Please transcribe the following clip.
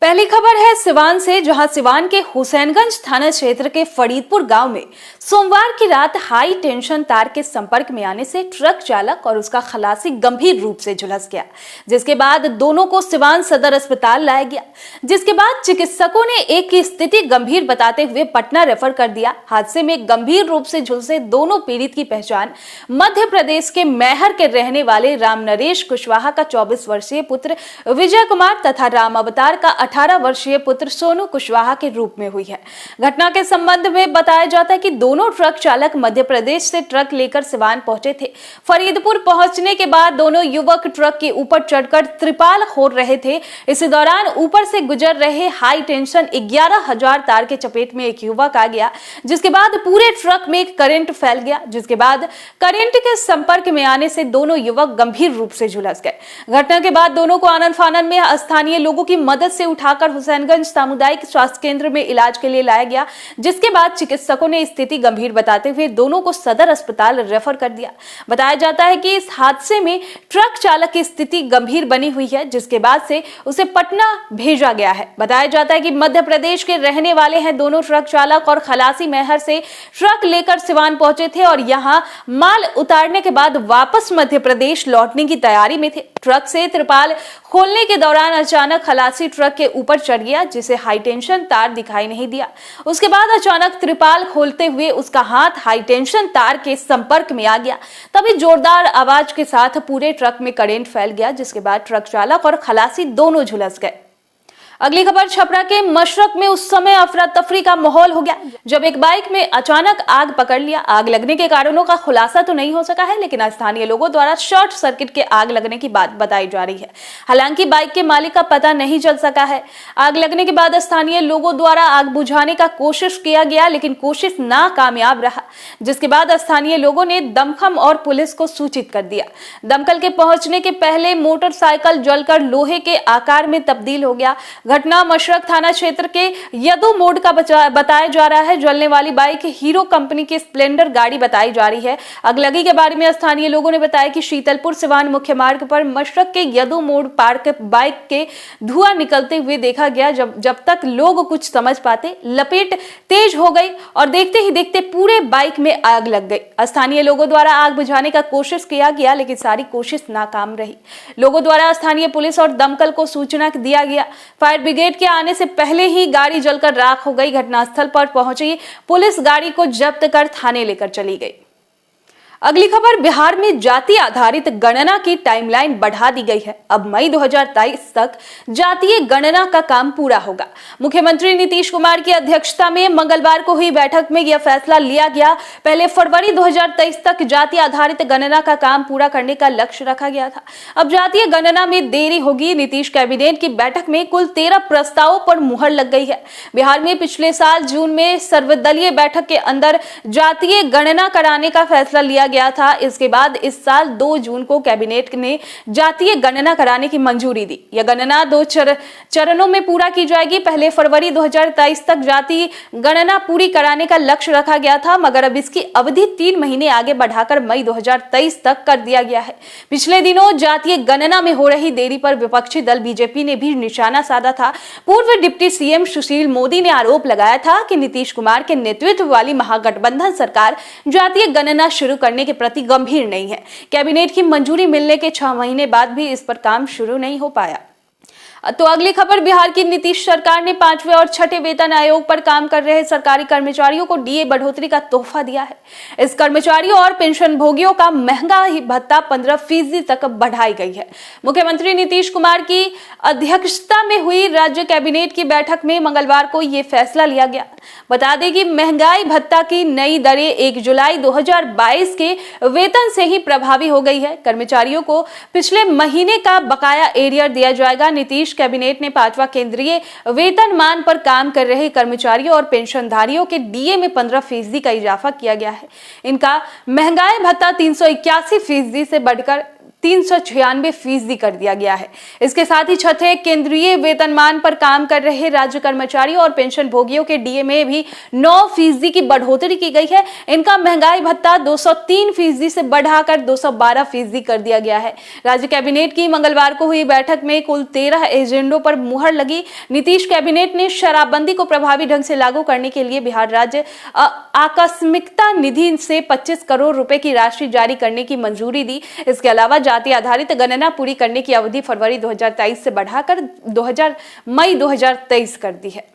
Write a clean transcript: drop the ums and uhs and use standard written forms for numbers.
पहली खबर है सिवान से, जहां सिवान के हुसैनगंज थाना क्षेत्र के फरीदपुर गांव में सोमवार की रात हाई टेंशन तार के संपर्क में आने से ट्रक चालक और उसका खलासी गंभीर रूप से झुलस गया, जिसके बाद दोनों को सिवान सदर अस्पताल लाया गया, जिसके बाद चिकित्सकों ने एक की स्थिति गंभीर बताते हुए पटना रेफर कर दिया। हादसे में गंभीर रूप से झुलसे दोनों पीड़ित की पहचान मध्य प्रदेश के मैहर के रहने वाले राम नरेश कुशवाहा का 24 वर्षीय पुत्र विजय कुमार तथा राम अवतार का 18 वर्षीय पुत्र सोनू कुशवाहा के रूप में हुई है। घटना के संबंध में बताया जाता है कि दोनों ट्रक चालक मध्य प्रदेश से ट्रक लेकर सिवान पहुंचे थे। फरीदपुर पहुंचने के बाद दोनों युवक ट्रक के ऊपर चढ़कर त्रिपाल खोल रहे थे। इसी दौरान ऊपर से गुजर रहे हाई टेंशन 11,000 तार के चपेट में एक युवक आ गया, जिसके बाद पूरे ट्रक में करंट फैल गया, जिसके बाद करंट के संपर्क में आने से दोनों युवक गंभीर रूप से झुलस गए। घटना के बाद दोनों को आनन फानन में स्थानीय लोगों की मदद से उठाकर हुसैनगंज सामुदायिक स्वास्थ्य केंद्र में इलाज के लिए लाया गया, जिसके बाद चिकित्सकों ने स्थिति गंभीर बताते हुए दोनों को सदर अस्पताल रेफर कर दिया। बताया जाता है कि इस हादसे में ट्रक चालक की स्थिति गंभीर बनी हुई है, जिसके बाद से उसे पटना भेजा गया है। बताया जाता है कि मध्य प्रदेश के रहने वाले हैं दोनों ट्रक चालक और खलासी मैहर से ट्रक लेकर सिवान पहुंचे थे और यहां माल उतारने के बाद वापस मध्य प्रदेश लौटने की तैयारी में थे। ट्रक से त्रिपाल खोलने के दौरान अचानक खलासी ट्रक के ऊपर चढ़ गया, जिसे हाई टेंशन तार दिखाई नहीं दिया। उसके बाद अचानक त्रिपाल खोलते हुए उसका हाथ हाई टेंशन तार के संपर्क में आ गया। तभी जोरदार आवाज के साथ पूरे ट्रक में करंट फैल गया, जिसके बाद ट्रक चालक और खलासी दोनों झुलस गए। अगली खबर छपरा के मशरक में उस समय अफरा तफरी का माहौल हो गया जब एक बाइक में अचानक आग पकड़ लिया। आग लगने के कारणों का खुलासा तो नहीं हो सका है, लेकिन स्थानीय लोगों द्वारा शॉर्ट सर्किट के आग लगने की बात बताई जा रही है। हालांकि बाइक के मालिक का पता नहीं चल सका है। आग लगने के बाद स्थानीय लोगों द्वारा आग बुझाने का कोशिश किया गया, लेकिन कोशिश नाकामयाब रहा, जिसके बाद स्थानीय लोगों ने दमकल और पुलिस को सूचित कर दिया। दमकल के पहुंचने के पहले मोटरसाइकिल जलकर लोहे के आकार में तब्दील हो गया। घटना मशरक थाना क्षेत्र के यदू मोड़ का बताया जा रहा है। जलने वाली बाइक हीरो कंपनी की स्प्लेंडर गाड़ी बताई जा रही है। अगलगी के बारे में स्थानीय लोगों ने बताया कि शीतलपुर सिवान मुख्य मार्ग पर मशरक के यदू मोड़ पार्क बाइक के धुआं निकलते हुए देखा गया। जब तक लोग कुछ समझ पाते, लपेट तेज हो गई और देखते ही देखते पूरे बाइक में आग लग गई। स्थानीय लोगों द्वारा आग बुझाने का कोशिश किया गया, लेकिन सारी कोशिश नाकाम रही। लोगों द्वारा स्थानीय पुलिस और दमकल को सूचना दिया गया। फायर ब्रिगेड के आने से पहले ही गाड़ी जलकर राख हो गई। घटनास्थल पर पहुंची पुलिस गाड़ी को जब्त कर थाने लेकर चली गई। अगली खबर बिहार में जाति आधारित गणना की टाइमलाइन बढ़ा दी गई है। अब मई 2023 तक जातीय गणना का काम पूरा होगा। मुख्यमंत्री नीतीश कुमार की अध्यक्षता में मंगलवार को हुई बैठक में यह फैसला लिया गया। पहले फरवरी 2023 तक जाति आधारित गणना का काम पूरा करने का लक्ष्य रखा गया था। अब जातीय गणना में देरी होगी। नीतीश कैबिनेट की बैठक में कुल 13 प्रस्तावों पर मुहर लग गई है। बिहार में पिछले साल जून में सर्वदलीय बैठक के अंदर जातीय गणना कराने का फैसला लिया गया था। इसके बाद इस साल 2 जून को कैबिनेट ने जातीय गणना कराने की मंजूरी दी। यह गणना 2 चरणों में पूरा की जाएगी। पहले फरवरी 2023 तक जातीय गणना पूरी कराने का लक्ष्य रखा गया था, मगर अब इसकी अवधि 3 महीने आगे बढ़ाकर मई 2023 तक कर दिया गया है। पिछले दिनों जातीय गणना में हो रही देरी पर विपक्षी दल बीजेपी ने भी निशाना साधा था। पूर्व डिप्टी सीएम सुशील मोदी ने आरोप लगाया था कि नीतीश कुमार के नेतृत्व वाली महागठबंधन सरकार जातीय गणना शुरू करने के प्रति गंभीर नहीं है। कैबिनेट की मंजूरी मिलने के 6 महीने बाद भी इस पर काम शुरू नहीं हो पाया। तो अगली खबर, बिहार की नीतीश सरकार ने 5वें और 6ठे वेतन आयोग पर काम कर रहे सरकारी कर्मचारियों को डीए बढ़ोतरी का तोहफा दिया है। इस कर्मचारियों और पेंशन भोगियों का महंगा ही भत्ता 15% तक बढ़ाई गई है। मुख्यमंत्री नीतीश कुमार की अध्यक्षता में हुई राज्य कैबिनेट की बैठक में मंगलवार को यह फैसला लिया गया। बता दें कि महंगाई भत्ता की नई दरें 1 जुलाई 2022 के वेतन से ही प्रभावी हो गई है। कर्मचारियों को पिछले महीने का बकाया एरियर दिया जाएगा। नीतीश कैबिनेट ने 5वां केंद्रीय वेतनमान पर काम कर रहे कर्मचारियों और पेंशनधारियों के डीए में 15% का इजाफा किया गया है। इनका महंगाई भत्ता 381% से बढ़कर 396% कर दिया गया है। इसके साथ ही छठे केंद्रीय वेतनमान पर काम कर रहे राज्य कर्मचारियों और पेंशन भोगियों के डीए में भी 9% की बढ़ोतरी की गई है। इनका महंगाई भत्ता 203% से बढ़ाकर 212% कर दिया गया है। राज्य कैबिनेट की मंगलवार को हुई बैठक में कुल 13 एजेंडों पर मुहर लगी। नीतीश कैबिनेट ने शराबबंदी को प्रभावी ढंग से लागू करने के लिए बिहार राज्य आकस्मिकता निधि से 25 करोड़ रुपए की राशि जारी करने की मंजूरी दी। इसके अलावा जाति आधारित गणना पूरी करने की अवधि फरवरी 2023 से बढ़ाकर मई 2023 कर दी है।